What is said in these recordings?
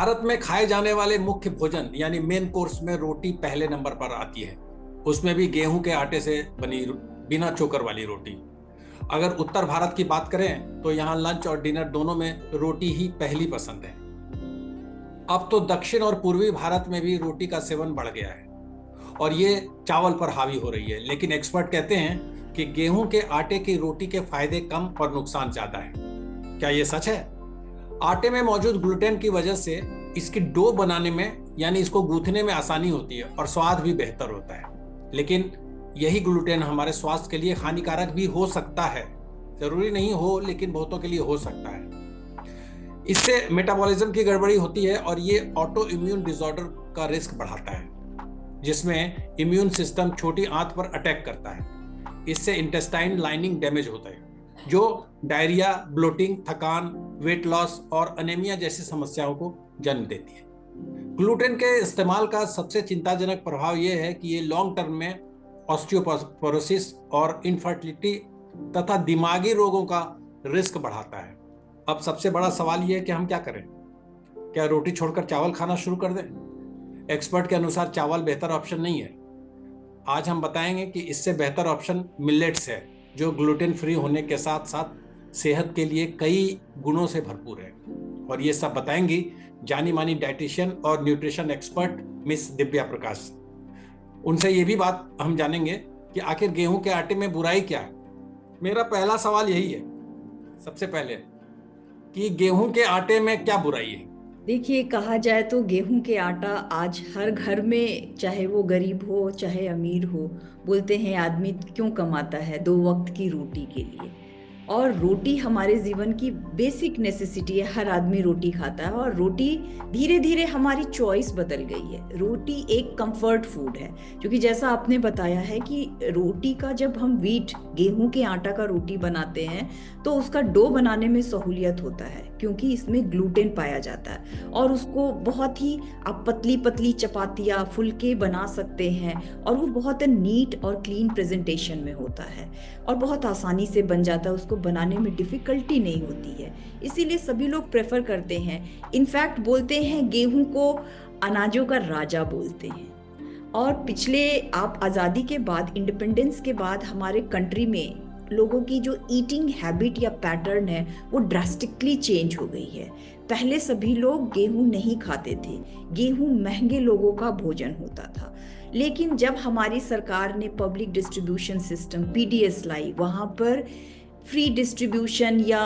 भारत में खाए जाने वाले मुख्य भोजन यानी मेन कोर्स में रोटी पहले नंबर पर आती है। उसमें भी गेहूं के आटे से बनी बिना चोकर वाली रोटी। अगर उत्तर भारत की बात करें तो यहाँ लंच और डिनर दोनों में रोटी ही पहली पसंद है। अब तो दक्षिण और पूर्वी भारत में भी रोटी का सेवन बढ़ गया है और ये चावल पर हावी हो रही है। लेकिन एक्सपर्ट कहते हैं कि गेहूं के आटे की रोटी के फायदे कम और नुकसान ज्यादा है। क्या ये सच है? आटे में मौजूद ग्लूटेन की वजह से इसकी डो बनाने में यानी इसको गूंथने में आसानी होती है और स्वाद भी बेहतर होता है। लेकिन यही ग्लूटेन हमारे स्वास्थ्य के लिए हानिकारक भी हो सकता है। जरूरी नहीं हो, लेकिन बहुतों के लिए हो सकता है। इससे मेटाबॉलिज्म की गड़बड़ी होती है और ये ऑटो इम्यून डिसऑर्डर का रिस्क बढ़ाता है, जिसमें इम्यून सिस्टम छोटी आंत पर अटैक करता है। इससे इंटेस्टाइन लाइनिंग डैमेज होता है, जो डायरिया, ब्लोटिंग, थकान, वेट लॉस और अनेमिया जैसी समस्याओं को जन्म देती है। ग्लूटेन के इस्तेमाल का सबसे चिंताजनक प्रभाव यह है कि ये लॉन्ग टर्म में ऑस्टियोपोरोसिस और इनफर्टिलिटी तथा दिमागी रोगों का रिस्क बढ़ाता है। अब सबसे बड़ा सवाल यह है कि हम क्या करें? क्या रोटी छोड़कर चावल खाना शुरू कर दें? एक्सपर्ट के अनुसार चावल बेहतर ऑप्शन नहीं है। आज हम बताएंगे कि इससे बेहतर ऑप्शन मिलेट्स है, जो ग्लूटेन फ्री होने के साथ साथ सेहत के लिए कई गुणों से भरपूर है। और ये सब बताएंगी जानी मानी डाइटिशियन और न्यूट्रिशन एक्सपर्ट मिस दिव्या प्रकाश। उनसे ये भी बात हम जानेंगे कि आखिर गेहूं के आटे में बुराई क्या है। मेरा पहला सवाल यही है सबसे पहले कि गेहूं के आटे में क्या बुराई है? देखिए, कहा जाए तो गेहूं के आटा आज हर घर में, चाहे वो गरीब हो चाहे अमीर हो, बोलते हैं आदमी क्यों कमाता है 2 वक्त की रोटी के लिए। और रोटी हमारे जीवन की बेसिक नेसेसिटी है, हर आदमी रोटी खाता है और रोटी धीरे धीरे हमारी चॉइस बदल गई है। रोटी एक कंफर्ट फूड है, क्योंकि जैसा आपने बताया है कि रोटी का जब हम गेहूं के आटा का रोटी बनाते हैं तो उसका डो बनाने में सहूलियत होता है, क्योंकि इसमें ग्लूटेन पाया जाता है और उसको बहुत ही आप पतली पतली चपातियाँ फुलके बना सकते हैं और वो बहुत नीट और क्लीन प्रेजेंटेशन में होता है और बहुत आसानी से बन जाता है। उसको बनाने में डिफिकल्टी नहीं होती है, इसीलिए सभी लोग प्रेफर करते हैं। इनफैक्ट बोलते हैं गेहूं को अनाजों का राजा बोलते हैं। और पिछले आप आज़ादी के बाद, इंडिपेंडेंस के बाद हमारे कंट्री में लोगों की जो ईटिंग हैबिट या पैटर्न है वो ड्रास्टिकली चेंज हो गई है। पहले सभी लोग गेहूं नहीं खाते थे, गेहूं महंगे लोगों का भोजन होता था। लेकिन जब हमारी सरकार ने पब्लिक डिस्ट्रीब्यूशन सिस्टम पीडीएस लाई, वहाँ पर फ्री डिस्ट्रीब्यूशन या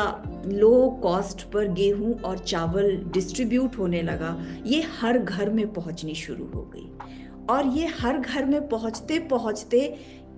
लो कॉस्ट पर गेहूं और चावल डिस्ट्रीब्यूट होने लगा। ये हर घर में पहुंचनी शुरू हो गई और ये हर घर में पहुंचते पहुंचते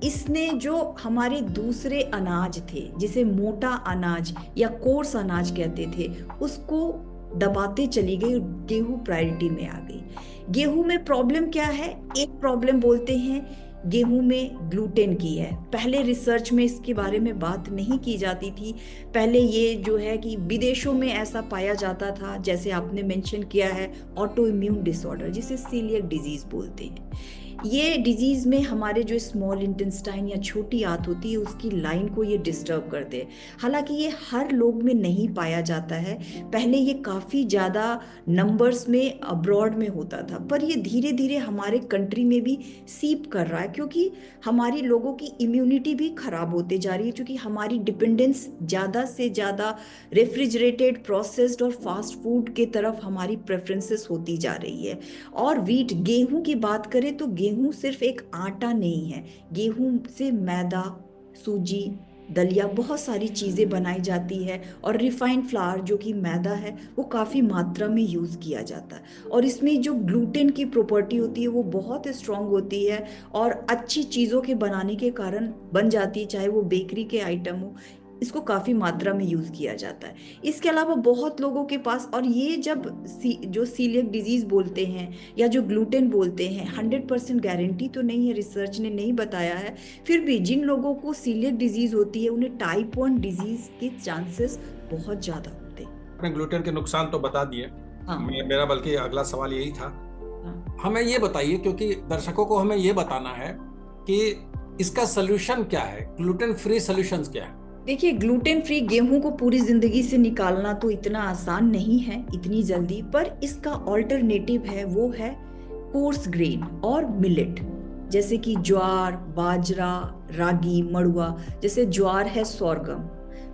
इसने जो हमारे दूसरे अनाज थे, जिसे मोटा अनाज या कोर्स अनाज कहते थे, उसको दबाते चली गई। गेहूं प्रायोरिटी में आ गई। गेहूं में प्रॉब्लम क्या है? एक प्रॉब्लम बोलते हैं गेहूं में ग्लूटेन की है। पहले रिसर्च में इसके बारे में बात नहीं की जाती थी। पहले ये जो है कि विदेशों में ऐसा पाया जाता था, जैसे आपने मेंशन किया है ऑटो इम्यून डिसऑर्डर, जिसे सीलियक डिजीज बोलते हैं। ये डिजीज में हमारे जो स्मॉल इंटेस्टाइन या छोटी आंत होती है उसकी लाइन को ये डिस्टर्ब करते हैं। हालांकि ये हर लोग में नहीं पाया जाता है। पहले ये काफ़ी ज़्यादा नंबर्स में अब्रॉड में होता था, पर ये धीरे धीरे हमारे कंट्री में भी सीप कर रहा है, क्योंकि हमारी लोगों की इम्यूनिटी भी खराब होते जा रही है, क्योंकि हमारी डिपेंडेंस ज़्यादा से ज़्यादा रेफ्रिजरेटेड, प्रोसेस्ड और फास्ट फूड के तरफ हमारी प्रेफरेंसेस होती जा रही है। और गेहूं की बात करें तो गेहूं सिर्फ एक आटा नहीं है। गेहूं से मैदा, सूजी, दलिया, बहुत सारी चीज़ें बनाई जाती है और रिफाइंड फ्लावर जो कि मैदा है वो काफ़ी मात्रा में यूज़ किया जाता है। और इसमें जो ग्लूटेन की प्रॉपर्टी होती है वो बहुत स्ट्रांग होती है और अच्छी चीज़ों के बनाने के कारण बन जाती है, चाहे वो बेकरी के आइटम हो। इसको काफ़ी मात्रा में यूज़ किया जाता है। इसके अलावा बहुत लोगों के पास, और ये जब जो सीलियक डिजीज़ बोलते हैं या जो ग्लूटेन बोलते हैं, 100% गारंटी तो नहीं है, रिसर्च ने नहीं बताया है। फिर भी जिन लोगों को सीलियक डिजीज़ होती है उन्हें टाइप 1 डिजीज़ के चांसेस बहुत ज़्यादा होते हैं। आपने ग्लूटेन के नुकसान तो बता दिए। हाँ। मेरा बल्कि अगला सवाल यही था। हाँ। हमें ये बताइए, क्योंकि दर्शकों को हमें ये बताना है कि इसका सलूशन क्या है, ग्लूटेन फ्री सॉल्यूशंस क्या है। देखिए, ग्लूटेन फ्री गेहूं को पूरी जिंदगी से निकालना तो इतना आसान नहीं है इतनी जल्दी, पर इसका ऑल्टरनेटिव है, वो है कोर्स ग्रेन और मिलेट, जैसे कि ज्वार, बाजरा, रागी, मड़ुआ। जैसे ज्वार है सोरगम,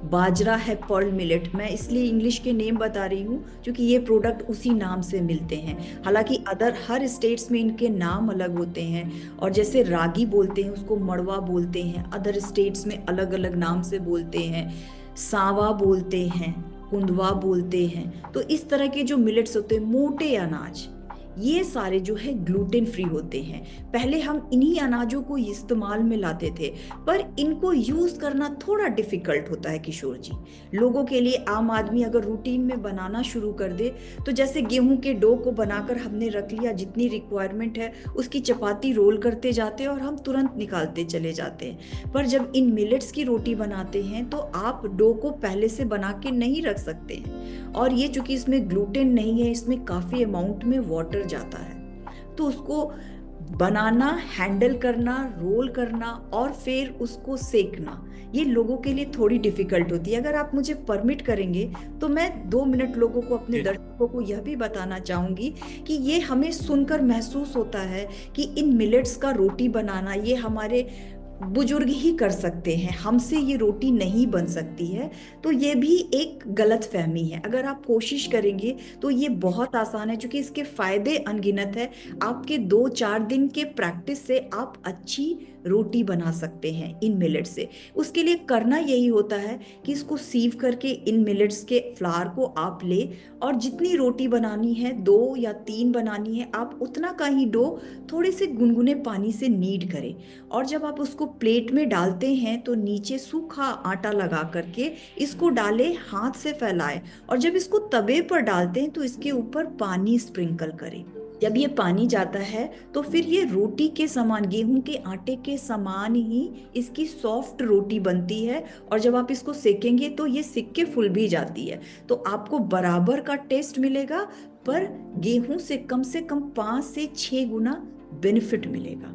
बाजरा है पर्ल मिलेट। मैं इसलिए इंग्लिश के नेम बता रही हूँ क्योंकि ये प्रोडक्ट उसी नाम से मिलते हैं। हालांकि अदर हर स्टेट्स में इनके नाम अलग होते हैं। और जैसे रागी बोलते हैं उसको मड़वा बोलते हैं, अदर स्टेट्स में अलग अलग नाम से बोलते हैं। सावा बोलते हैं, कुंदवा बोलते हैं। तो इस तरह के जो मिलेट्स होते हैं, मोटे अनाज, ये सारे जो है ग्लूटेन फ्री होते हैं। पहले हम इन्हीं अनाजों को इस्तेमाल में लाते थे, पर इनको यूज करना थोड़ा डिफिकल्ट होता है किशोर जी, लोगों के लिए। आम आदमी अगर रूटीन में बनाना शुरू कर दे तो जैसे गेहूं के डो को बनाकर हमने रख लिया, जितनी रिक्वायरमेंट है उसकी चपाती रोल करते जाते हैं और हम तुरंत निकालते चले जाते हैं। पर जब इन मिलेट्स की रोटी बनाते हैं तो आप डो को पहले से बना के नहीं रख सकते हैं। और ये चूंकि इसमें ग्लूटेन नहीं है, इसमें काफी अमाउंट में वाटर जाता है, तो उसको बनाना, हैंडल करना, रोल करना और फिर उसको सेकना, ये लोगों के लिए थोड़ी डिफिकल्ट होती है। अगर आप मुझे परमिट करेंगे तो मैं 2 मिनट लोगों को, अपने जी। दर्शकों को यह भी बताना चाहूंगी कि ये हमें सुनकर महसूस होता है कि इन मिलेट्स का रोटी बनाना ये हमारे बुजुर्ग ही कर सकते हैं, हमसे ये रोटी नहीं बन सकती है। तो ये भी एक गलत फहमी है। अगर आप कोशिश करेंगे तो ये बहुत आसान है, क्योंकि इसके फायदे अनगिनत है। आपके 2-4 दिन के प्रैक्टिस से आप अच्छी रोटी बना सकते हैं इन मिलेट से। उसके लिए करना यही होता है कि इसको सीव करके इन मिलेट्स के फ्लावर को आप ले, और जितनी रोटी बनानी है, 2 या 3 बनानी है, आप उतना का ही डो थोड़े से गुनगुने पानी से नीड करें। और जब आप उसको प्लेट में डालते हैं तो नीचे सूखा आटा लगा करके इसको डालें, हाथ से फैलाएं। और जब इसको तवे पर डालते हैं तो इसके ऊपर पानी स्प्रिंकल करें। जब ये पानी जाता है तो फिर ये रोटी के समान, गेहूं के आटे के समान ही इसकी सॉफ्ट रोटी बनती है। और जब आप इसको सेकेंगे तो ये सिक के फूल भी जाती है। तो आपको बराबर का टेस्ट मिलेगा, पर गेहूं से कम 5 से 6 गुना बेनिफिट मिलेगा।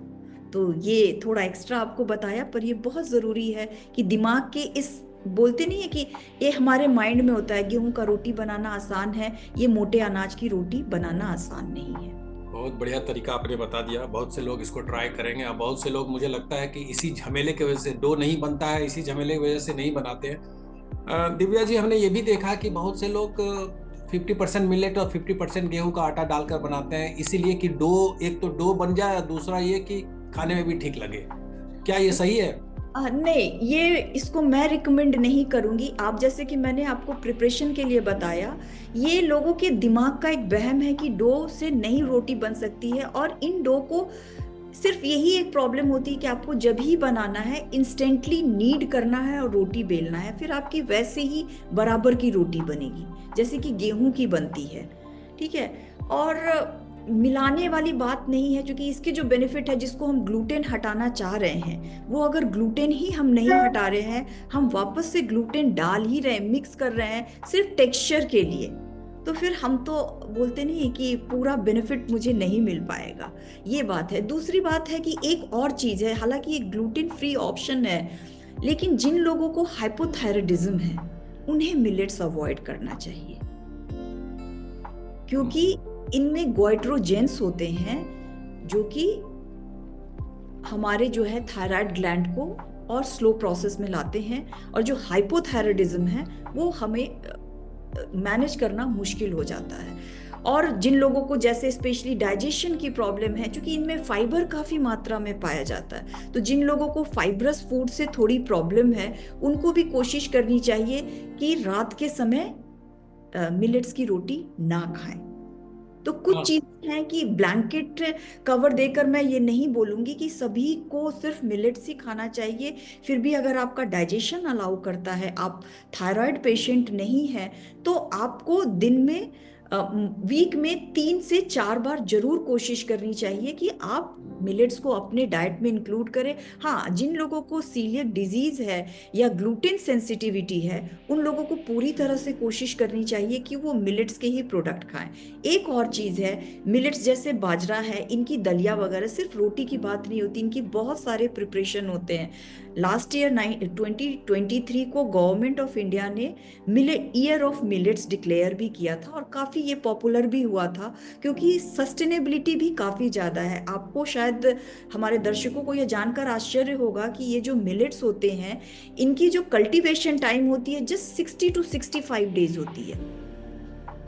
तो ये थोड़ा एक्स्ट्रा आपको बताया, पर ये बहुत जरूरी है कि दिमाग के इस, बोलते नहीं है कि ये हमारे माइंड में होता है गेहूं का रोटी बनाना आसान है, ये मोटे अनाज की रोटी बनाना आसान नहीं है। बहुत बढ़िया तरीका आपने बता दिया। बहुत से लोग इसको ट्राई करेंगे, और बहुत से लोग, मुझे लगता है कि इसी झमेले की वजह से डो नहीं बनता है, इसी झमेले की वजह से नहीं बनाते हैं। दिव्या जी, हमने ये भी देखा कि बहुत से लोग 50% मिलेट और 50% गेहूं का आटा डालकर बनाते हैं, इसीलिए कि डो, एक तो डो बन जाए और दूसरा ये कि खाने में भी ठीक लगे। क्या ये सही है? नहीं, ये इसको मैं रिकमेंड नहीं करूंगी। आप जैसे कि मैंने आपको प्रिपरेशन के लिए बताया, ये लोगों के दिमाग का एक वहम है कि डो से नहीं रोटी बन सकती है। और इन डो को सिर्फ यही एक प्रॉब्लम होती है कि आपको जब ही बनाना है इंस्टेंटली नीड करना है और रोटी बेलना है, फिर आपकी वैसे ही बराबर की रोटी बनेगी जैसे कि गेहूं की बनती है। ठीक है। और मिलाने वाली बात नहीं है, क्योंकि इसके जो बेनिफिट है, जिसको हम ग्लूटेन हटाना चाह रहे हैं, वो अगर ग्लूटेन ही हम नहीं हटा रहे हैं, हम वापस से ग्लूटेन डाल ही रहे हैं, मिक्स कर रहे हैं सिर्फ टेक्सचर के लिए, तो फिर हम तो बोलते नहीं कि पूरा बेनिफिट मुझे नहीं मिल पाएगा। ये बात है। दूसरी बात है कि एक और चीज है, हालांकि ये ग्लूटेन फ्री ऑप्शन है, लेकिन जिन लोगों को हाइपोथायराइडिज्म है उन्हें मिलेट्स अवॉइड करना चाहिए, क्योंकि इनमें गोइट्रोजेंस होते हैं जो कि हमारे जो है थायराइड ग्लैंड को और स्लो प्रोसेस में लाते हैं, और जो हाइपोथायराइडिज्म है वो हमें मैनेज करना मुश्किल हो जाता है। और जिन लोगों को जैसे स्पेशली डाइजेशन की प्रॉब्लम है, क्योंकि इनमें फाइबर काफ़ी मात्रा में पाया जाता है, तो जिन लोगों को फाइब्रस फूड से थोड़ी प्रॉब्लम है उनको भी कोशिश करनी चाहिए कि रात के समय मिलेट्स की रोटी ना खाएं। तो कुछ हाँ। चीजें हैं कि ब्लैंकेट कवर देकर मैं ये नहीं बोलूंगी कि सभी को सिर्फ मिलेट्स ही खाना चाहिए। फिर भी अगर आपका डाइजेशन अलाउ करता है, आप थायराइड पेशेंट नहीं है, तो आपको दिन में वीक में 3 से 4 बार जरूर कोशिश करनी चाहिए कि आप मिलेट्स को अपने डाइट में इंक्लूड करें। हाँ, जिन लोगों को सीलियक डिजीज है या ग्लूटेन सेंसिटिविटी है, उन लोगों को पूरी तरह से कोशिश करनी चाहिए कि वो मिलेट्स के ही प्रोडक्ट खाएं। एक और चीज है, मिलेट्स जैसे बाजरा है, इनकी दलिया वगैरह, सिर्फ रोटी की बात नहीं होती, इनकी बहुत सारे प्रिपरेशन होते हैं। लास्ट ईयर 2023 को गवर्नमेंट ऑफ इंडिया ने millet year of millets declare भी किया था, और काफी ये पॉपुलर भी हुआ था, क्योंकि सस्टेनेबिलिटी भी काफी ज्यादा है। आपको शायद, हमारे दर्शकों को यह जानकर आश्चर्य होगा कि ये जो मिलेट्स होते हैं, इनकी जो कल्टीवेशन टाइम होती है जस्ट 60 to 65 डेज होती है।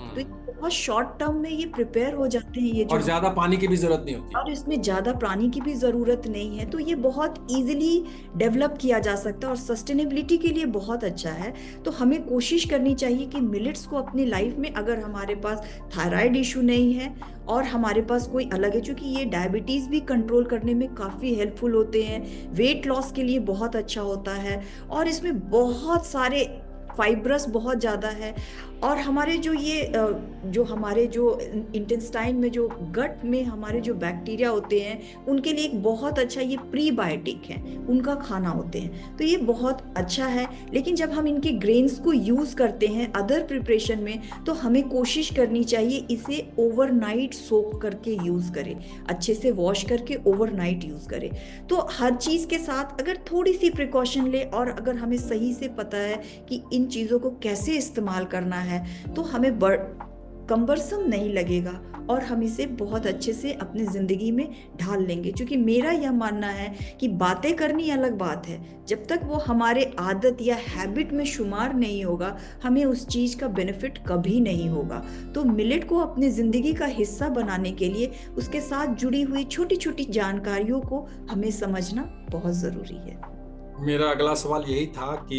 तो ये बहुत शॉर्ट टर्म में ये प्रिपेयर हो जाते हैं, ये जो और ज्यादा पानी की भी जरूरत नहीं होती। और इसमें ज्यादा पानी की भी जरूरत नहीं है, तो ये बहुत इजीली डेवलप किया जा सकता है और सस्टेनेबिलिटी के लिए बहुत अच्छा है। तो हमें कोशिश करनी चाहिए कि मिलेट्स को अपनी लाइफ में, अगर हमारे पास थायराइड इशू नहीं है और हमारे पास कोई अलग है, क्योंकि ये डायबिटीज भी कंट्रोल करने में काफी हेल्पफुल होते हैं, वेट लॉस के लिए बहुत अच्छा होता है, और इसमें बहुत सारे फाइब्रस बहुत ज़्यादा है। और हमारे जो हमारे जो इंटेस्टाइन में, जो गट में हमारे जो बैक्टीरिया होते हैं, उनके लिए एक बहुत अच्छा ये प्रीबायोटिक है, उनका खाना होते हैं, तो ये बहुत अच्छा है। लेकिन जब हम इनके ग्रेन्स को यूज़ करते हैं अदर प्रिपरेशन में, तो हमें कोशिश करनी चाहिए इसे ओवरनाइट सोक करके यूज़ करें, अच्छे से वॉश करके ओवरनाइट यूज़ करें। तो हर चीज़ के साथ अगर थोड़ी सी प्रिकॉशन ले, और अगर हमें सही से पता है कि इन चीज़ों को कैसे इस्तेमाल करना है, तो हमें कम्बरसम नहीं लगेगा, और हम इसे बहुत अच्छे से अपनी जिंदगी में ढाल लेंगे। क्योंकि मेरा यह मानना है कि बातें करनी अलग बात है, जब तक वो हमारे आदत या हैबिट में शुमार नहीं होगा, हमें उस चीज का बेनिफिट कभी नहीं होगा। तो मिलेट को अपनी जिंदगी का हिस्सा बनाने के लिए उसके साथ जुड़ी हुई छोटी छोटी जानकारियों को हमें समझना बहुत जरूरी है। मेरा अगला सवाल यही था कि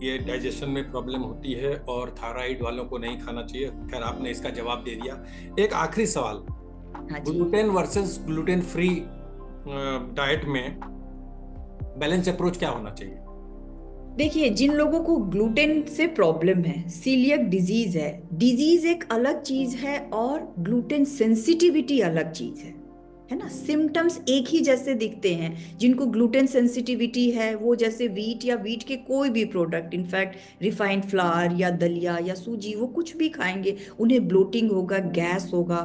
ये डाइजेशन में प्रॉब्लम होती है और थायराइड वालों को नहीं खाना चाहिए। खैर, आपने इसका जवाब दे दिया। एक आखिरी सवाल, हाँ जी। Gluten versus gluten free diet में बैलेंस अप्रोच क्या होना चाहिए? देखिए, जिन लोगों को ग्लूटेन से प्रॉब्लम है, सीलियक डिजीज है, डिजीज एक अलग चीज है और ग्लूटेन सेंसिटिविटी अलग चीज है ना। सिम्टम्स एक ही जैसे दिखते हैं। जिनको ग्लूटेन सेंसिटिविटी है, वो जैसे वीट या वीट के कोई भी प्रोडक्ट, इनफैक्ट रिफाइंड फ्लावर या दलिया या सूजी, वो कुछ भी खाएंगे, उन्हें ब्लोटिंग होगा, गैस होगा,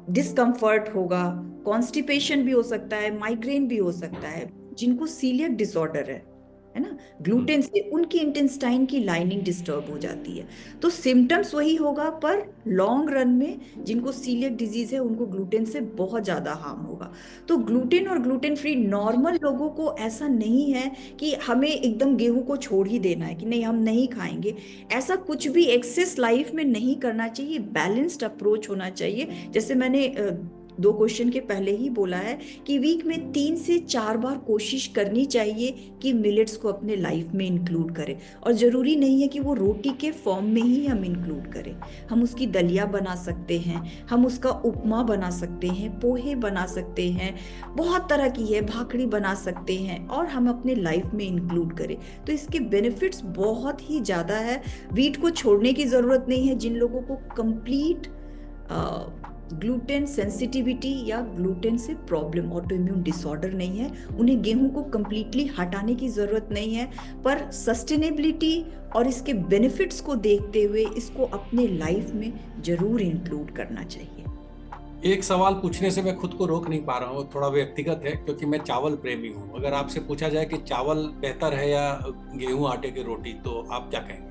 डिस्कम्फर्ट होगा, कॉन्स्टिपेशन भी हो सकता है, माइग्रेन भी हो सकता है। जिनको सीलियक डिसऑर्डर है ना, ग्लूटेन से उनकी इंटेस्टाइन की लाइनिंग डिस्टर्ब हो जाती है। तो सिम्टम्स वही होगा, पर लॉन्ग रन में जिनको सीलियक डिजीज है, उनको ग्लूटेन से बहुत ज्यादा हार्म होगा। तो ग्लूटेन और ग्लूटेन फ्री नॉर्मल लोगों को ऐसा नहीं है कि हमें एकदम गेहूं को छोड़ ही देना है कि नहीं हम नहीं खाएंगे। ऐसा कुछ भी एक्सेस लाइफ में नहीं करना चाहिए, बैलेंस्ड अप्रोच होना चाहिए। जैसे मैंने 2 क्वेश्चन के पहले ही बोला है कि वीक में 3 से 4 बार कोशिश करनी चाहिए कि मिलेट्स को अपने लाइफ में इंक्लूड करें। और जरूरी नहीं है कि वो रोटी के फॉर्म में ही हम इंक्लूड करें, हम उसकी दलिया बना सकते हैं, हम उसका उपमा बना सकते हैं, पोहे बना सकते हैं, बहुत तरह की है, भाकड़ी बना सकते हैं, और हम अपने लाइफ में इंक्लूड करें। तो इसके बेनिफिट्स बहुत ही ज़्यादा है। वीट को छोड़ने की ज़रूरत नहीं है। जिन लोगों को कंप्लीट ग्लूटेन सेंसिटिविटी या ग्लूटेन से प्रॉब्लम, ऑटो इम्यून डिसऑर्डर नहीं है, उन्हें गेहूं को कंप्लीटली हटाने की जरूरत नहीं है, पर सस्टेनेबिलिटी और इसके बेनिफिट्स को देखते हुए इसको अपने लाइफ में जरूर इंक्लूड करना चाहिए। एक सवाल पूछने से मैं खुद को रोक नहीं पा रहा हूँ, थोड़ा व्यक्तिगत है, क्योंकि मैं चावल प्रेमी हूँ। अगर आपसे पूछा जाए कि चावल बेहतर है या गेहूं आटे की रोटी, तो आप क्या कहेंगे?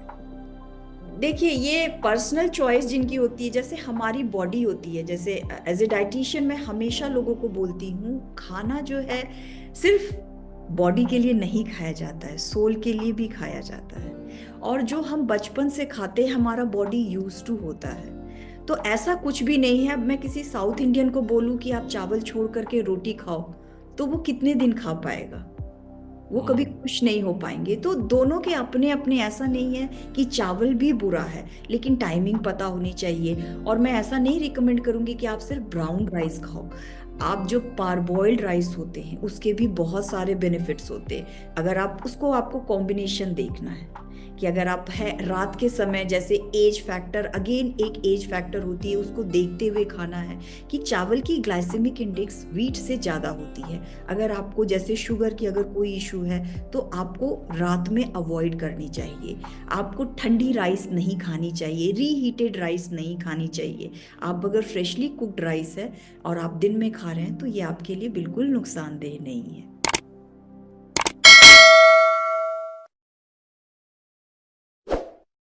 देखिए, ये पर्सनल चॉइस जिनकी होती है, जैसे हमारी बॉडी होती है, जैसे एज ए डाइटिशियन मैं हमेशा लोगों को बोलती हूँ, खाना जो है सिर्फ बॉडी के लिए नहीं खाया जाता है, सोल के लिए भी खाया जाता है। और जो हम बचपन से खाते हैं, हमारा बॉडी यूज टू होता है। तो ऐसा कुछ भी नहीं है। अब मैं किसी साउथ इंडियन को बोलूँ कि आप चावल छोड़ करके रोटी खाओ, तो वो कितने दिन खा पाएगा? वो कभी खुश नहीं हो पाएंगे। तो दोनों के अपने अपने, ऐसा नहीं है कि चावल भी बुरा है, लेकिन टाइमिंग पता होनी चाहिए। और मैं ऐसा नहीं रिकमेंड करूंगी कि आप सिर्फ ब्राउन राइस खाओ। आप जो पारबॉइल्ड राइस होते हैं उसके भी बहुत सारे बेनिफिट्स होते हैं। अगर आप उसको, आपको कॉम्बिनेशन देखना है कि अगर आप है रात के समय, जैसे एज फैक्टर, अगेन एक एज फैक्टर होती है, उसको देखते हुए खाना है कि चावल की ग्लाइसेमिक इंडेक्स वीट से ज़्यादा होती है। अगर आपको जैसे शुगर की अगर कोई इशू है तो आपको रात में अवॉइड करनी चाहिए। आपको ठंडी राइस नहीं खानी चाहिए, रीहीटेड राइस नहीं खानी चाहिए। आप अगर फ्रेशली कुक्ड राइस है और आप दिन में खा रहे हैं तो ये आपके लिए बिल्कुल नुकसानदेह नहीं है।